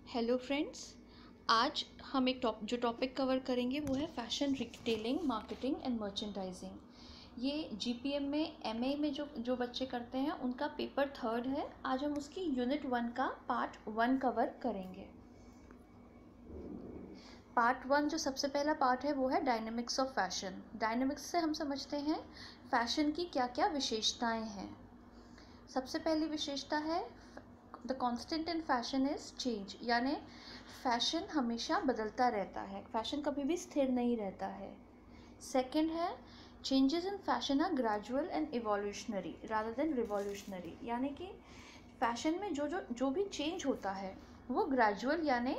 Hello friends. आज हम एक टॉपिक कवर करेंगे वो है fashion retailing, marketing and merchandising. ये जीपीएम में एमए में जो बच्चे करते हैं उनका पेपर 3rd है। आज हम उसकी यूनिट 1 का पार्ट 1 कवर करेंगे। पार्ट 1 जो सबसे पहला पार्ट है वो है डायनेमिक्स ऑफ फैशन। डायनेमिक्स से हम समझते हैं फैशन की क्या क्या विशेषताएं हैं। सबसे पहली विशेषता है the constant in fashion is change, यानी फैशन हमेशा बदलता रहता है, फैशन कभी भी स्थिर नहीं रहता है। सेकंड है changes in fashion are gradual and evolutionary rather than revolutionary, यानी कि फैशन में जो भी चेंज होता है वो ग्रेजुअल यानी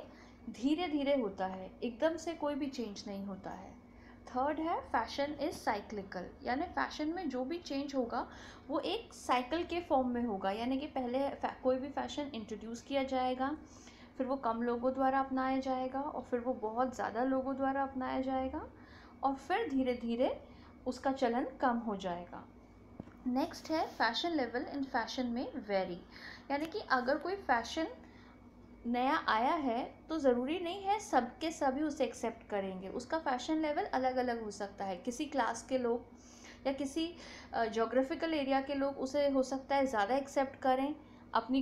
धीरे धीरे होता है, एकदम से कोई भी चेंज नहीं होता है। थर्ड है फैशन इज़ साइक्लिकल, यानी फैशन में जो भी चेंज होगा वो एक साइकिल के फॉर्म में होगा, यानी कि पहले कोई भी फैशन इंट्रोड्यूस किया जाएगा, फिर वो कम लोगों द्वारा अपनाया जाएगा और फिर वो बहुत ज़्यादा लोगों द्वारा अपनाया जाएगा और फिर धीरे धीरे उसका चलन कम हो जाएगा। नेक्स्ट है फैशन लेवल इन फैशन में वेरी, यानी कि अगर कोई फैशन नया आया है तो ज़रूरी नहीं है सबके सभी उसे एक्सेप्ट करेंगे, उसका फ़ैशन लेवल अलग अलग हो सकता है। किसी क्लास के लोग या किसी जोग्राफिकल एरिया के लोग उसे हो सकता है ज़्यादा एक्सेप्ट करें अपनी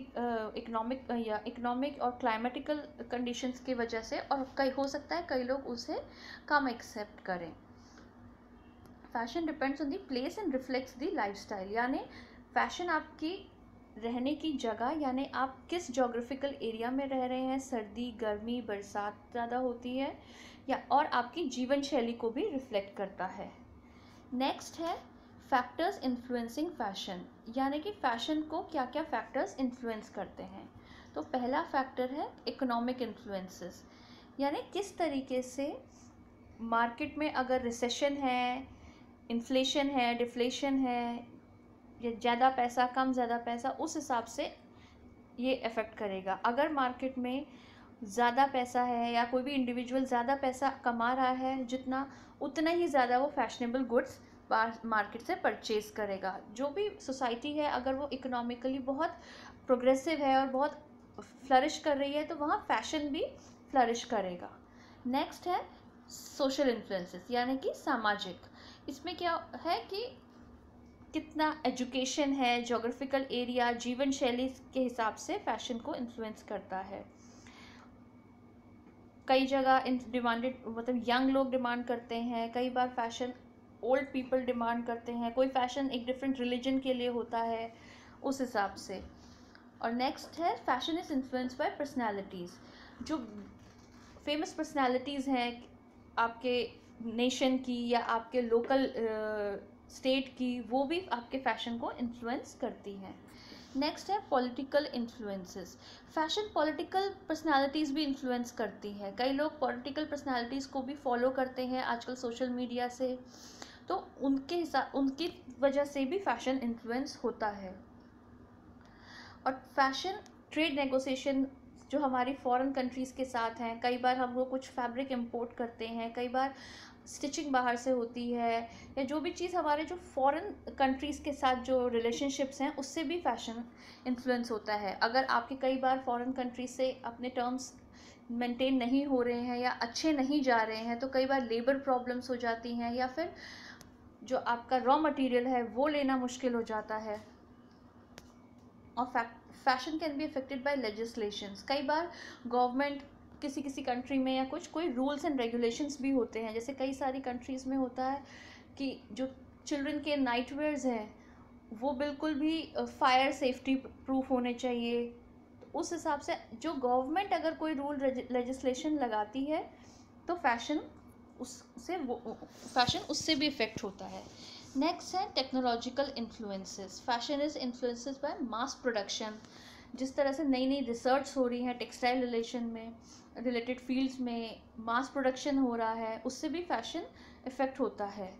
इकोनॉमिक और क्लाइमेटिकल कंडीशंस की वजह से, और कई हो सकता है कई लोग उसे कम एक्सेप्ट करें। Fashion depends on the place and reflects the lifestyle, यानी फैशन आपकी रहने की जगह, यानी आप किस जोग्राफिकल एरिया में रह रहे हैं, सर्दी गर्मी बरसात ज़्यादा होती है या, और आपकी जीवन शैली को भी रिफ्लेक्ट करता है। नेक्स्ट है फैक्टर्स इन्फ्लुएंसिंग फैशन, यानी कि फ़ैशन को क्या क्या फैक्टर्स इन्फ्लुएंस करते हैं। तो पहला फैक्टर है इकोनॉमिक इन्फ्लुएंसेस, यानी किस तरीके से मार्केट में अगर रिसेशन है, इन्फ्लेशन है, डिफ्लेशन है, या ज़्यादा पैसा कम ज़्यादा पैसा, उस हिसाब से ये अफेक्ट करेगा। अगर मार्केट में ज़्यादा पैसा है या कोई भी इंडिविजुअल ज़्यादा पैसा कमा रहा है जितना, उतना ही ज़्यादा वो फैशनेबल गुड्स मार्केट से परचेज़ करेगा। जो भी सोसाइटी है अगर वो इकोनॉमिकली बहुत प्रोग्रेसिव है और बहुत फ्लरिश कर रही है तो वहाँ फैशन भी फ्लरिश करेगा। नेक्स्ट है सोशल इन्फ्लुएंसेस, यानी कि सामाजिक। इसमें क्या है कि कितना एजुकेशन है, जोग्राफिकल एरिया, जीवन शैली के हिसाब से फैशन को इन्फ्लुएंस करता है। कई जगह डिमांडेड मतलब यंग लोग डिमांड करते हैं, कई बार फैशन ओल्ड पीपल डिमांड करते हैं, कोई फैशन एक डिफरेंट रिलीजन के लिए होता है, उस हिसाब से। और नेक्स्ट है fashion is influence by personalities. जो फेमस पर्सनैलिटीज़ हैं आपके नेशन की या आपके लोकल स्टेट की, वो भी आपके फैशन को इन्फ्लुएंस करती हैं। नेक्स्ट है political influences. Fashion political personalities भी इन्फ्लुएंस करती हैं, कई लोग पॉलिटिकल पर्सनालिटीज़ को भी फॉलो करते हैं आजकल सोशल मीडिया से, तो उनकी वजह से भी फैशन इन्फ्लुएंस होता है। और फैशन ट्रेड नेगोशिएशन जो हमारी फॉरेन कंट्रीज़ के साथ हैं, कई बार हम लोग कुछ फैब्रिक इंपोर्ट करते हैं, कई बार स्टिचिंग बाहर से होती है, या जो भी चीज़ हमारे जो फॉरेन कंट्रीज़ के साथ जो रिलेशनशिप्स हैं उससे भी फैशन इन्फ्लुएंस होता है। अगर आपके कई बार फॉरेन कंट्रीज से अपने टर्म्स मेंटेन नहीं हो रहे हैं या अच्छे नहीं जा रहे हैं तो कई बार लेबर प्रॉब्लम्स हो जाती हैं, या फिर जो आपका रॉ मटेरियल है वो लेना मुश्किल हो जाता है। और fashion can be affected by legislations. कई बार गवर्नमेंट किसी किसी कंट्री में या कोई रूल्स एंड रेगुलेशंस भी होते हैं, जैसे कई सारी कंट्रीज़ में होता है कि जो चिल्ड्रन के नाइट वेयर्स हैं वो बिल्कुल भी फायर सेफ्टी प्रूफ होने चाहिए। तो उस हिसाब से जो गवर्नमेंट अगर कोई रूल लेजिस्लेशन लगाती है तो फैशन उससे भी इफ़ेक्ट होता है। नेक्स्ट है technological influences. Fashion is influences by mass production. जिस तरह से नई नई रिसर्च हो रही है टेक्सटाइल रिलेटेड फील्ड्स में, मास प्रोडक्शन हो रहा है, उससे भी फैशन इफ़ेक्ट होता है।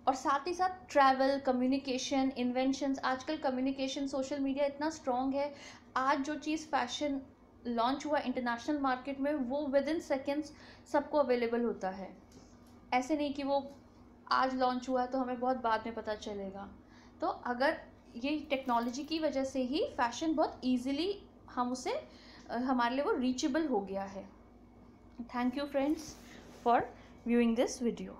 और साथ ही साथ ट्रैवल, कम्युनिकेशन, इन्वेंशंस। आजकल कम्युनिकेशन सोशल मीडिया इतना स्ट्रॉन्ग है, आज जो चीज़ फैशन लॉन्च हुआ इंटरनेशनल मार्केट में वो विद इन सेकेंड्स सबको अवेलेबल होता है। ऐसे नहीं कि वो आज लॉन्च हुआ तो हमें बहुत बाद में पता चलेगा। तो अगर ये टेक्नोलॉजी की वजह से ही फैशन बहुत ईजीली हम उसे हमारे लिए वो रीचेबल हो गया है। Thank you friends for viewing this video.